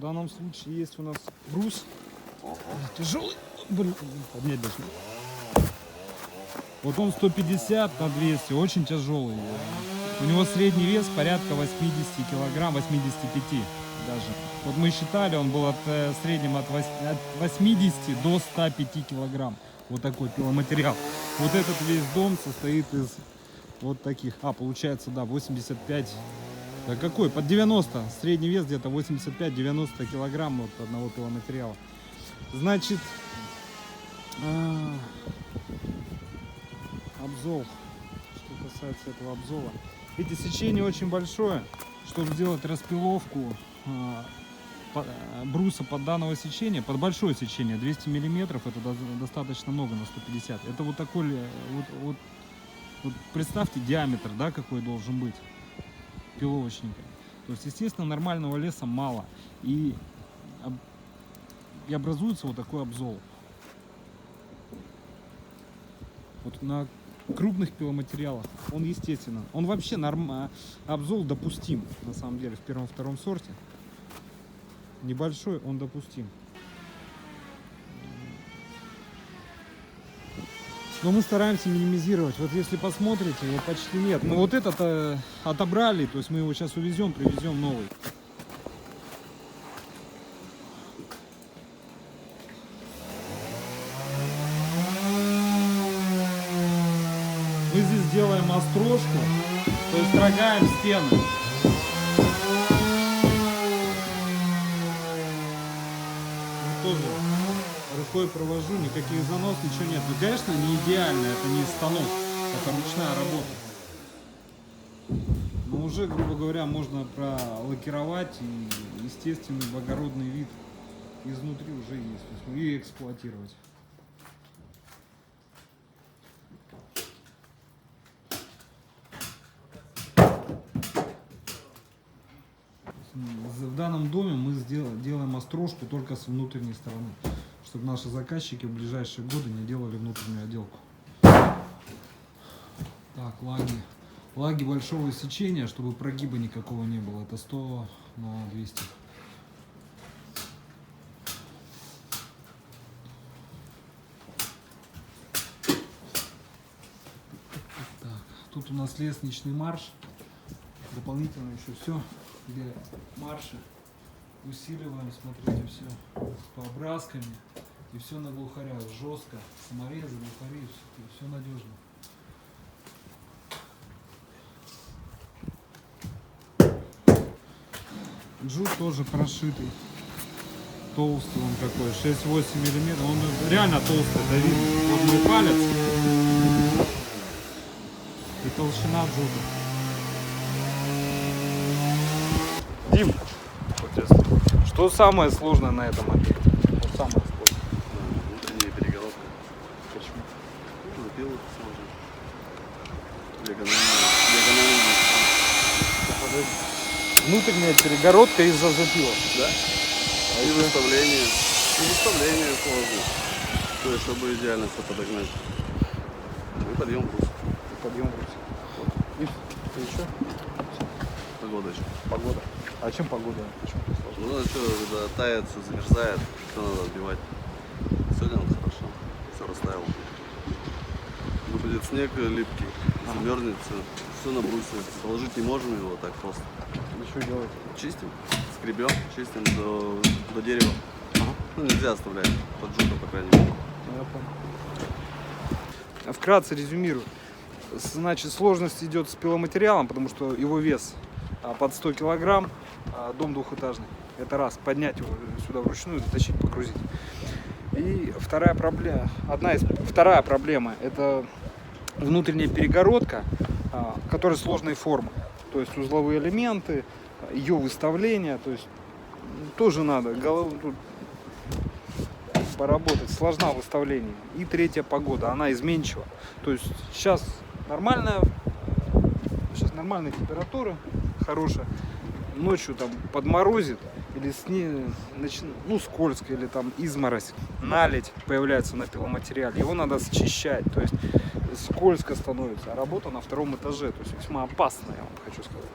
В данном случае есть у нас брус. Тяжелый. Блин, поднять должен. Вот он 150 на 200, очень тяжелый. У него средний вес порядка 80 килограмм, 85 даже. Вот мы считали, он был в среднем от 80 до 105 килограмм. Вот такой пиломатериал. Вот этот весь дом состоит из вот таких. Получается, да, 85. Да какой? Под 90. Средний вес где-то 85-90 килограмм от одного пиломатериала. Значит, обзол. Что касается этого обзола. Эти сечения очень большое, чтобы сделать распиловку бруса под данного сечения, под большое сечение, 200 миллиметров, это достаточно много на 150. Это вот такой, вот представьте диаметр, да, какой должен быть пиловочника. То есть, естественно, нормального леса мало. И образуется вот такой обзол. Вот на крупных пиломатериалах он естественно. Он вообще обзол допустим, на самом деле, в первом-втором сорте. Небольшой, он допустим. Но мы стараемся минимизировать. Вот если посмотрите, его почти нет. Мы вот этот отобрали, то есть мы его сейчас увезем, привезем новый. Мы здесь делаем острожку, то есть строгаем стены. Тоже рукой провожу, никаких занос, ничего нет. Ну, конечно, не идеально, это не станок, это ручная работа. Но уже, грубо говоря, можно пролакировать, и естественный благородный вид изнутри уже есть, то есть, и эксплуатировать. В данном доме мы делаем острожку только с внутренней стороны, чтобы наши заказчики в ближайшие годы не делали внутреннюю отделку. Так, лаги большого сечения, чтобы прогиба никакого не было, это 100 на 200. Так, тут у нас лестничный марш, дополнительно еще все. Где марши усиливаем, смотрите, все с пообразками и все на глухарях, жестко, саморезы, глухари, все надежно. Джут тоже прошитый, толстый он какой, 6-8 миллиметров, он реально толстый, это видно, вот мой палец и толщина джута. Дим, что самое сложное на этом объекте? Что самое сложное? Внутренняя перегородка. Почему? Запилу сложно. Внутренняя перегородка из-за запила. Да? И выставление. И выставление сложно. То есть, чтобы идеально все подогнать. И подъем брус. Подъем брус. И еще? Погода еще. Погода. А чем погода? Почему сложно? Ну, все, когда тает, все замерзает, все надо отбивать. Сегодня хорошо. Все растаяло. Будет снег липкий, замерзнет все на брусе. Положить не можем его так просто. И что делаете? Чистим, скребем, чистим до дерева. Ну, нельзя оставлять под жука, по крайней мере. Я понял. Вкратце резюмирую. Значит, сложность идет с пиломатериалом, потому что его вес под 100 килограмм, дом двухэтажный. Это раз, поднять его сюда вручную, затащить, погрузить. И вторая проблема, это внутренняя перегородка, которая сложной формы. То есть узловые элементы, ее выставление, то есть тоже надо тут поработать, сложна в выставлении. И третья погода, она изменчива. То есть сейчас нормальная температура, хорошая. Ночью там подморозит или скользко, или там изморозь, наледь появляется на пиломатериале. Его надо счищать, то есть скользко становится. А работа на втором этаже, то есть весьма опасная, я вам хочу сказать.